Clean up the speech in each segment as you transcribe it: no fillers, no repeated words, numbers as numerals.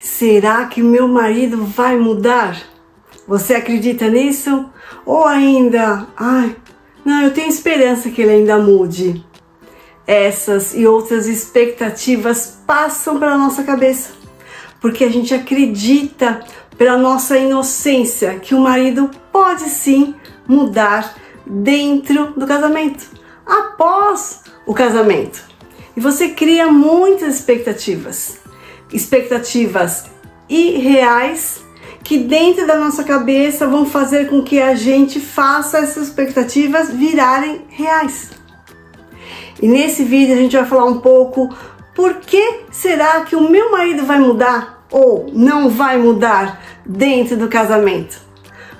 Será que o meu marido vai mudar? Você acredita nisso? Ou ainda, não, eu tenho esperança que ele ainda mude. Essas e outras expectativas passam pela nossa cabeça, porque a gente acredita, pela nossa inocência, que o marido pode sim mudar dentro do casamento, após o casamento. E você cria muitas expectativas irreais, que dentro da nossa cabeça vão fazer com que a gente faça essas expectativas virarem reais. E nesse vídeo a gente vai falar um pouco por que será que o meu marido vai mudar ou não vai mudar dentro do casamento.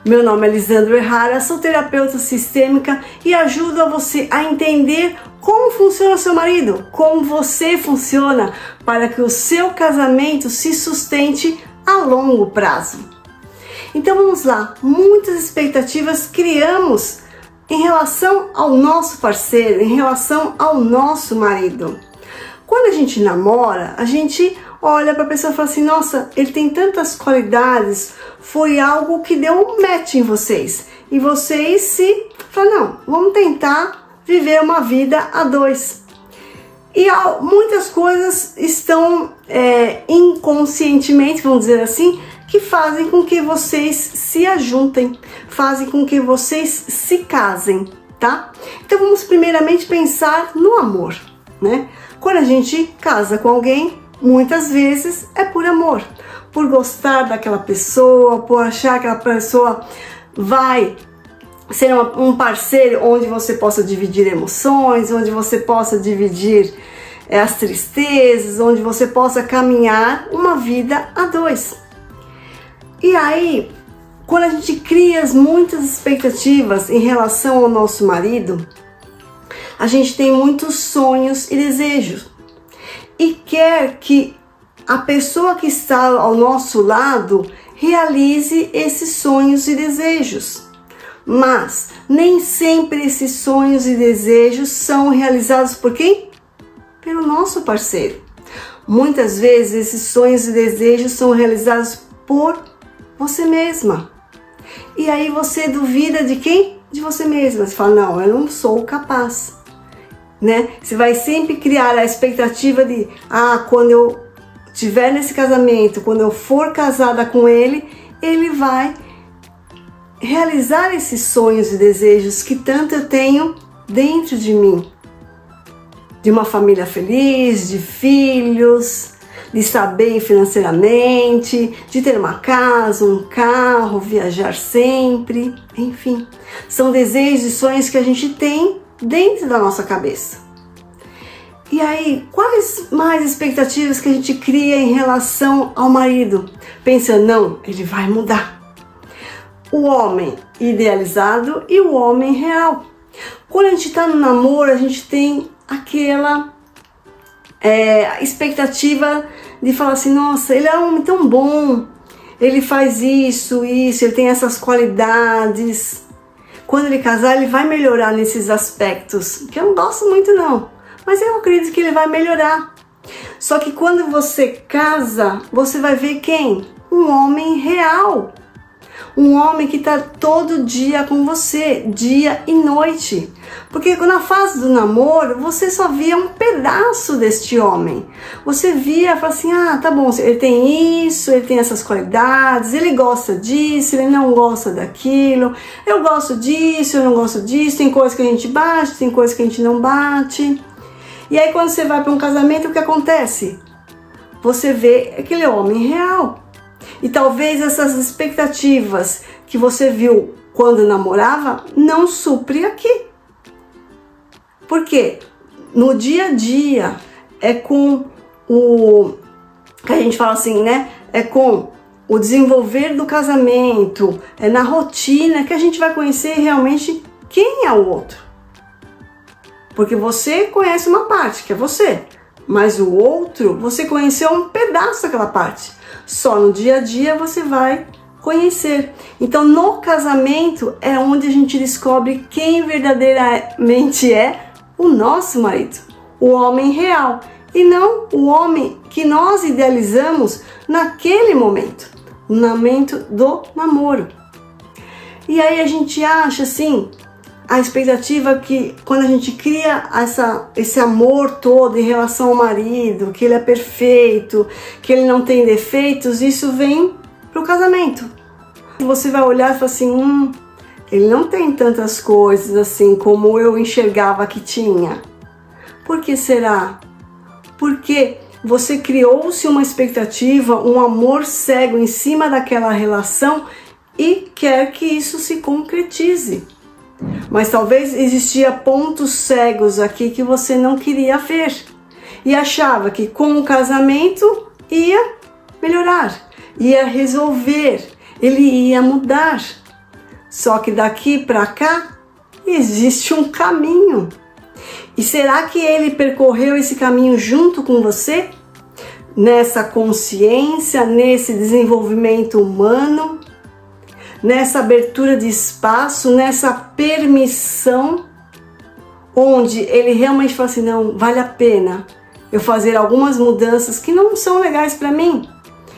Meu nome é Lisandro Errara, sou terapeuta sistêmica e ajudo a você a entender como funciona o seu marido, como você funciona para que o seu casamento se sustente a longo prazo. Então vamos lá, muitas expectativas criamos em relação ao nosso parceiro, em relação ao nosso marido. Quando a gente namora, a gente olha para a pessoa e fala assim, nossa, ele tem tantas qualidades, foi algo que deu um match em vocês. E vocês se falam, não, vamos tentar viver uma vida a dois. E muitas coisas estão inconscientemente, vamos dizer assim, que fazem com que vocês se ajuntem, fazem com que vocês se casem, tá? Então vamos primeiramente pensar no amor, né? Quando a gente casa com alguém, muitas vezes é por amor, por gostar daquela pessoa, por achar que aquela pessoa vai ser um parceiro onde você possa dividir emoções, onde você possa dividir as tristezas, onde você possa caminhar uma vida a dois. E aí, quando a gente cria muitas expectativas em relação ao nosso marido, a gente tem muitos sonhos e desejos e quer que a pessoa que está ao nosso lado realize esses sonhos e desejos. Mas nem sempre esses sonhos e desejos são realizados por quem? Pelo nosso parceiro. Muitas vezes esses sonhos e desejos são realizados por você mesma. E aí você duvida de quem? De você mesma. Você fala, não, eu não sou capaz. Né? Você vai sempre criar a expectativa de, quando eu estiver nesse casamento, quando eu for casada com ele, ele vai realizar esses sonhos e desejos que tanto eu tenho dentro de mim. De uma família feliz, de filhos, de estar bem financeiramente, de ter uma casa, um carro, viajar sempre, enfim. São desejos e sonhos que a gente tem dentro da nossa cabeça. E aí, quais mais expectativas que a gente cria em relação ao marido? Pensa, não, ele vai mudar. O homem idealizado e o homem real. Quando a gente está no namoro, a gente tem aquela expectativa de falar assim, nossa, ele é um homem tão bom, ele faz isso, ele tem essas qualidades. Quando ele casar, ele vai melhorar nesses aspectos, que eu não gosto muito não, mas eu acredito que ele vai melhorar. Só que quando você casa, você vai ver quem? Um homem real. Um homem que está todo dia com você, dia e noite. Porque na fase do namoro, você só via um pedaço deste homem. Você via, fala assim, tá bom, ele tem isso, ele tem essas qualidades, ele gosta disso, ele não gosta daquilo, eu gosto disso, eu não gosto disso, tem coisa que a gente bate, tem coisa que a gente não bate. E aí quando você vai para um casamento, o que acontece? Você vê aquele homem real. E talvez essas expectativas que você viu quando namorava não supre aqui. Por quê? No dia a dia é com o que a gente fala assim, né? É com o desenvolver do casamento, é na rotina que a gente vai conhecer realmente quem é o outro. Porque você conhece uma parte, que é você, mas o outro, você conheceu um pedaço daquela parte. Só no dia a dia você vai conhecer. Então no casamento é onde a gente descobre quem verdadeiramente é o nosso marido, o homem real. e não o homem que nós idealizamos naquele momento, no momento do namoro. E aí a gente acha assim, a expectativa que quando a gente cria esse amor todo em relação ao marido, que ele é perfeito, que ele não tem defeitos, isso vem pro casamento. Você vai olhar e falar assim, ele não tem tantas coisas assim como eu enxergava que tinha. Por que será? Porque você criou-se uma expectativa, um amor cego em cima daquela relação e quer que isso se concretize. Mas talvez existia pontos cegos aqui que você não queria ver e achava que com o casamento ia melhorar, ia resolver, ele ia mudar. Só que daqui para cá existe um caminho. E será que ele percorreu esse caminho junto com você? Nessa consciência, nesse desenvolvimento humano, nessa abertura de espaço, nessa permissão, onde ele realmente fala assim, não, vale a pena eu fazer algumas mudanças que não são legais para mim,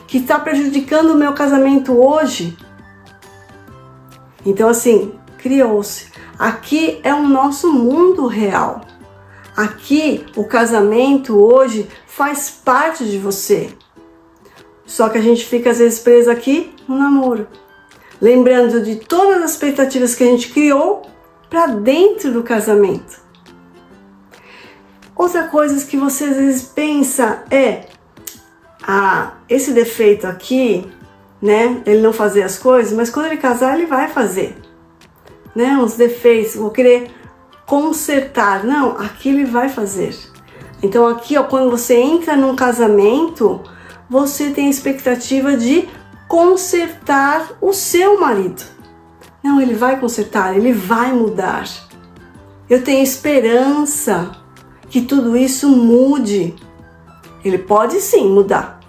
que está prejudicando o meu casamento hoje. Então assim, criou-se. Aqui é o nosso mundo real. Aqui o casamento hoje faz parte de você. Só que a gente fica às vezes preso aqui no namoro, lembrando de todas as expectativas que a gente criou para dentro do casamento. Outra coisa que você às vezes pensa é, esse defeito aqui, né, ele não fazer as coisas, mas quando ele casar ele vai fazer, né, uns defeitos, vou querer consertar, não, aqui ele vai fazer. Então aqui, ó, quando você entra num casamento, você tem a expectativa de consertar o seu marido. Não, ele vai consertar, ele vai mudar. Eu tenho esperança que tudo isso mude. Ele pode sim mudar,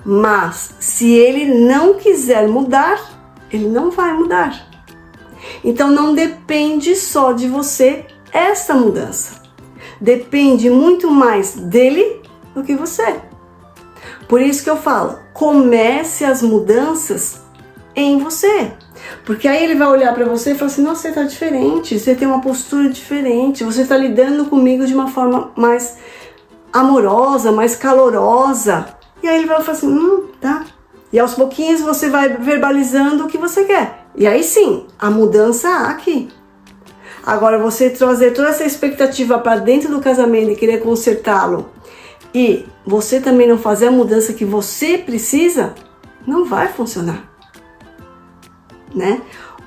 mas se ele não quiser mudar, ele não vai mudar. Então não depende só de você essa mudança. Depende muito mais dele do que você. Por isso que eu falo, comece as mudanças em você. Porque aí ele vai olhar para você e falar assim, nossa, você tá diferente, você tem uma postura diferente, você tá lidando comigo de uma forma mais amorosa, mais calorosa. E aí ele vai falar assim, tá. E aos pouquinhos você vai verbalizando o que você quer. E aí sim, a mudança há aqui. Agora você trazer toda essa expectativa para dentro do casamento e querer consertá-lo e você também não fazer a mudança que você precisa, não vai funcionar, né?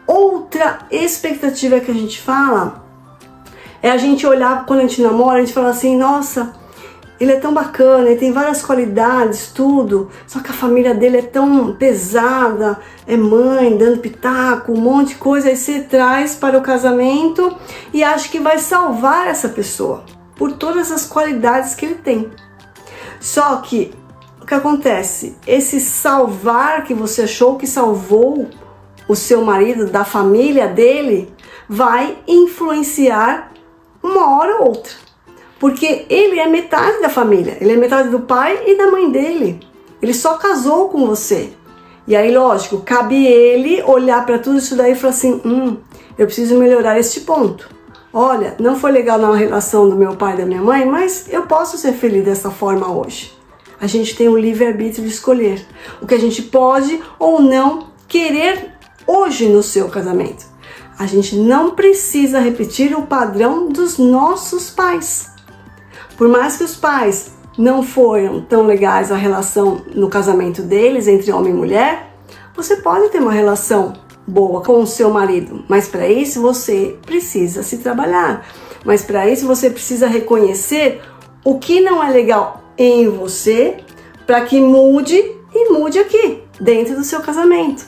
Outra expectativa que a gente fala é a gente olhar quando a gente namora, a gente fala assim, nossa, ele é tão bacana, ele tem várias qualidades, tudo, só que a família dele é tão pesada, é mãe, dando pitaco, um monte de coisa, aí você traz para o casamento e acha que vai salvar essa pessoa, por todas as qualidades que ele tem. Só que, o que acontece? Esse salvar que você achou que salvou o seu marido da família dele, vai influenciar uma hora ou outra. Porque ele é metade da família, ele é metade do pai e da mãe dele. Ele só casou com você. E aí, lógico, cabe ele olhar para tudo isso daí e falar assim, eu preciso melhorar este ponto. Olha, não foi legal na relação do meu pai e da minha mãe, mas eu posso ser feliz dessa forma hoje. A gente tem o livre-arbítrio de escolher o que a gente pode ou não querer hoje no seu casamento. A gente não precisa repetir o padrão dos nossos pais. Por mais que os pais não foram tão legais a relação no casamento deles, entre homem e mulher, você pode ter uma relação boa com o seu marido, mas para isso você precisa se trabalhar. Mas para isso você precisa reconhecer o que não é legal em você, para que mude e mude aqui, dentro do seu casamento.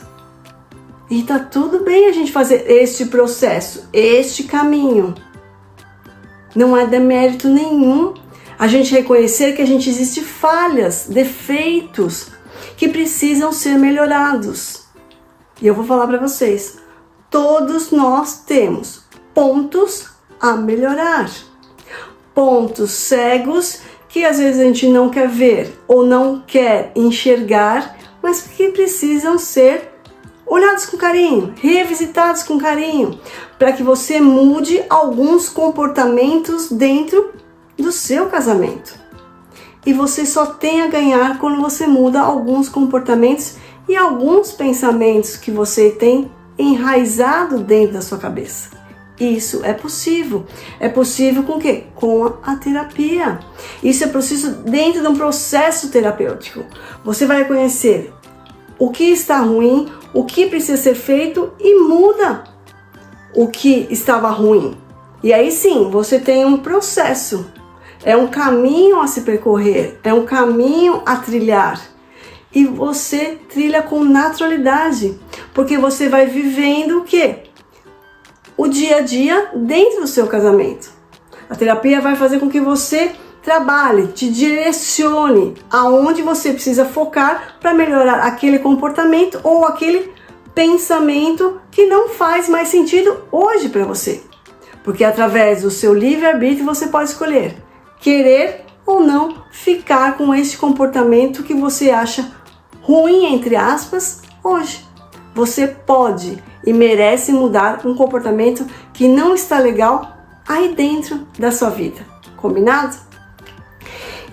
E tá tudo bem a gente fazer este processo, este caminho. Não há demérito nenhum a gente reconhecer que a gente existe falhas, defeitos que precisam ser melhorados. E eu vou falar para vocês, todos nós temos pontos a melhorar, pontos cegos que às vezes a gente não quer ver ou não quer enxergar, mas que precisam ser olhados com carinho, revisitados com carinho, para que você mude alguns comportamentos dentro do seu casamento. E você só tem a ganhar quando você muda alguns comportamentos e alguns pensamentos que você tem enraizado dentro da sua cabeça. Isso é possível. É possível com o quê? Com a terapia. Isso é possível dentro de um processo terapêutico. Você vai conhecer o que está ruim, o que precisa ser feito e muda o que estava ruim. E aí sim, você tem um processo. É um caminho a se percorrer, é um caminho a trilhar. E você trilha com naturalidade, porque você vai vivendo o quê? O dia a dia dentro do seu casamento. A terapia vai fazer com que você trabalhe, te direcione aonde você precisa focar para melhorar aquele comportamento ou aquele pensamento que não faz mais sentido hoje para você. Porque através do seu livre-arbítrio você pode escolher querer ou não ficar com esse comportamento que você acha ruim, entre aspas, hoje. Você pode e merece mudar um comportamento que não está legal aí dentro da sua vida. Combinado?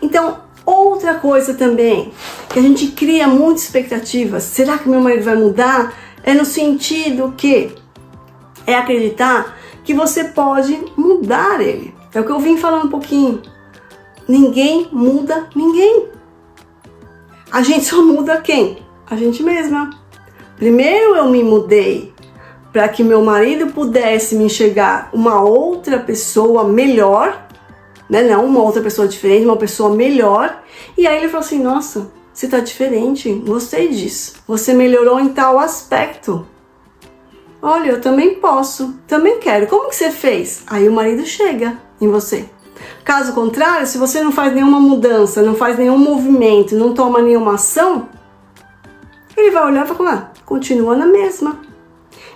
Então, outra coisa também, que a gente cria muitas expectativas. Será que meu marido vai mudar? É no sentido que é acreditar que você pode mudar ele. É o que eu vim falando um pouquinho. Ninguém muda ninguém. A gente só muda quem? A gente mesma. Primeiro eu me mudei para que meu marido pudesse me enxergar uma outra pessoa melhor, né? Não uma outra pessoa diferente, uma pessoa melhor. E aí ele falou assim, nossa, você tá diferente, gostei disso. Você melhorou em tal aspecto. Olha, eu também posso, também quero. Como que você fez? Aí o marido chega em você. Caso contrário, se você não faz nenhuma mudança, não faz nenhum movimento, não toma nenhuma ação, ele vai olhar e vai falar, continua na mesma.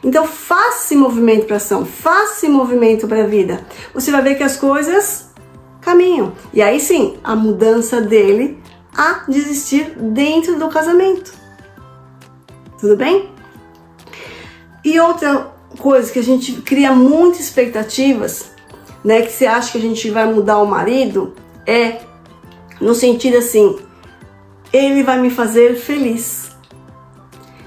Então faça movimento para ação, faça movimento para a vida. Você vai ver que as coisas caminham. E aí sim, a mudança dele a desistir dentro do casamento. Tudo bem? E outra coisa que a gente cria muitas expectativas, né, que você acha que a gente vai mudar o marido, é no sentido assim, ele vai me fazer feliz.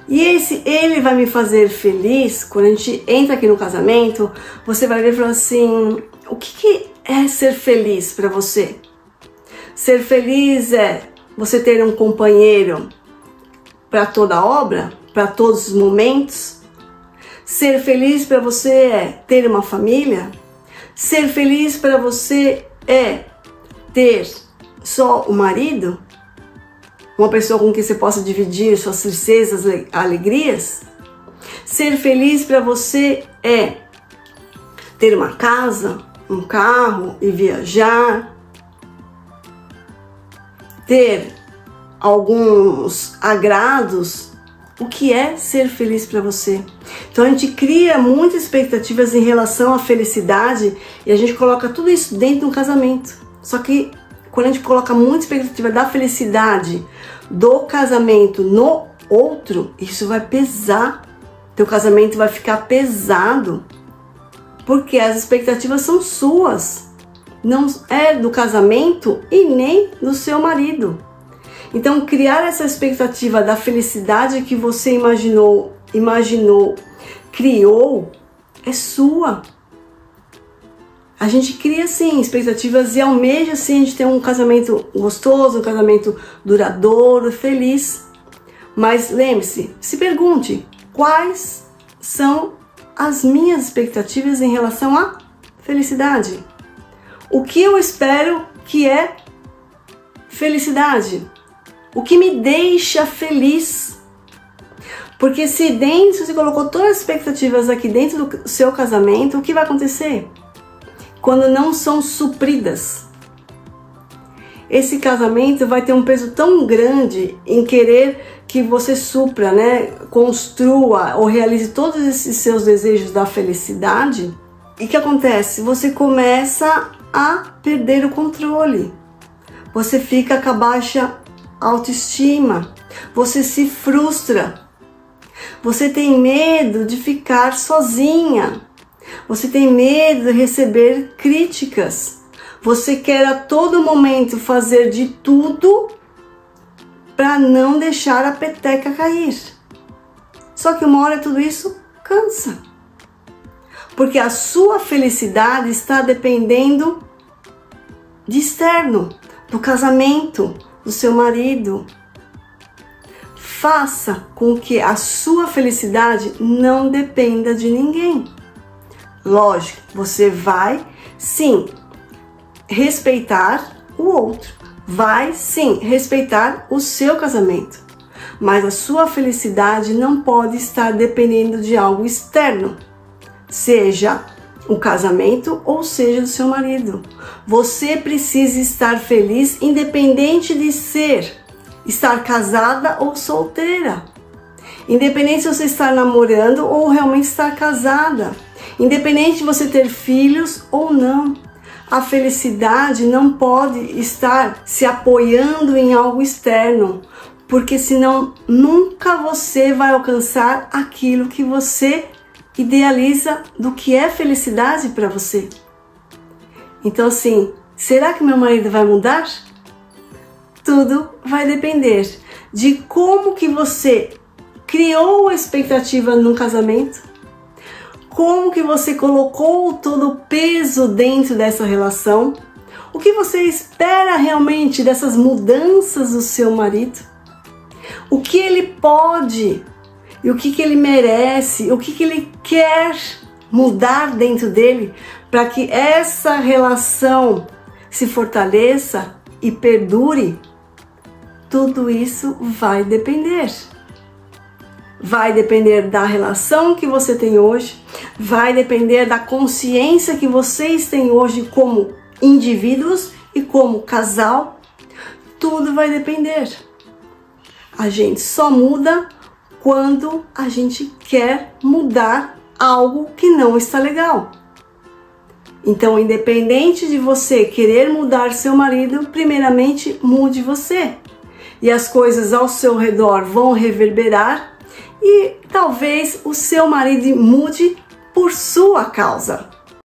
E esse ele vai me fazer feliz, quando a gente entra aqui no casamento, você vai ver e falar assim, o que é ser feliz para você? Ser feliz é você ter um companheiro para toda a obra, para todos os momentos? Ser feliz para você é ter uma família? Ser feliz para você é ter só o marido? Uma pessoa com quem você possa dividir suas tristezas, alegrias? Ser feliz para você é ter uma casa, um carro e viajar? Ter alguns agrados? O que é ser feliz para você? Então a gente cria muitas expectativas em relação à felicidade e a gente coloca tudo isso dentro de um casamento. Só que quando a gente coloca muita expectativa da felicidade do casamento no outro, isso vai pesar. Teu casamento vai ficar pesado, porque as expectativas são suas, não é do casamento e nem do seu marido. Então criar essa expectativa da felicidade que você imaginou, criou, é sua. A gente cria sim expectativas e almeja sim a gente ter um casamento gostoso, um casamento duradouro, feliz. Mas lembre-se, se pergunte, quais são as minhas expectativas em relação à felicidade? O que eu espero que é felicidade? O que me deixa feliz? Porque se você colocou todas as expectativas aqui dentro do seu casamento, o que vai acontecer? Quando não são supridas, esse casamento vai ter um peso tão grande em querer que você supra, né, construa ou realize todos esses seus desejos da felicidade. E o que acontece? Você começa a perder o controle. você fica com a baixa autoestima, você se frustra, você tem medo de ficar sozinha, você tem medo de receber críticas, você quer a todo momento fazer de tudo para não deixar a peteca cair. Só que uma hora tudo isso cansa, porque a sua felicidade está dependendo de externo, do casamento, do seu marido. Faça com que a sua felicidade não dependa de ninguém. Lógico, você vai sim respeitar o outro, vai sim respeitar o seu casamento, mas a sua felicidade não pode estar dependendo de algo externo, seja o casamento ou seja do seu marido. Você precisa estar feliz independente de estar casada ou solteira, independente se você está namorando ou realmente estar casada, independente de você ter filhos ou não. A felicidade não pode estar se apoiando em algo externo, porque senão nunca você vai alcançar aquilo que você idealiza do que é felicidade para você. Então assim, será que meu marido vai mudar? Tudo vai depender de como que você criou a expectativa no casamento, como que você colocou todo o peso dentro dessa relação, o que você espera realmente dessas mudanças do seu marido, o que ele pode e o que ele merece, o que ele quer mudar dentro dele para que essa relação se fortaleça e perdure. Tudo isso vai depender. Vai depender da relação que você tem hoje, vai depender da consciência que vocês têm hoje como indivíduos e como casal. Tudo vai depender. A gente só muda quando a gente quer mudar algo que não está legal. Então, independente de você querer mudar seu marido, primeiramente mude você. E as coisas ao seu redor vão reverberar e talvez o seu marido mude por sua causa.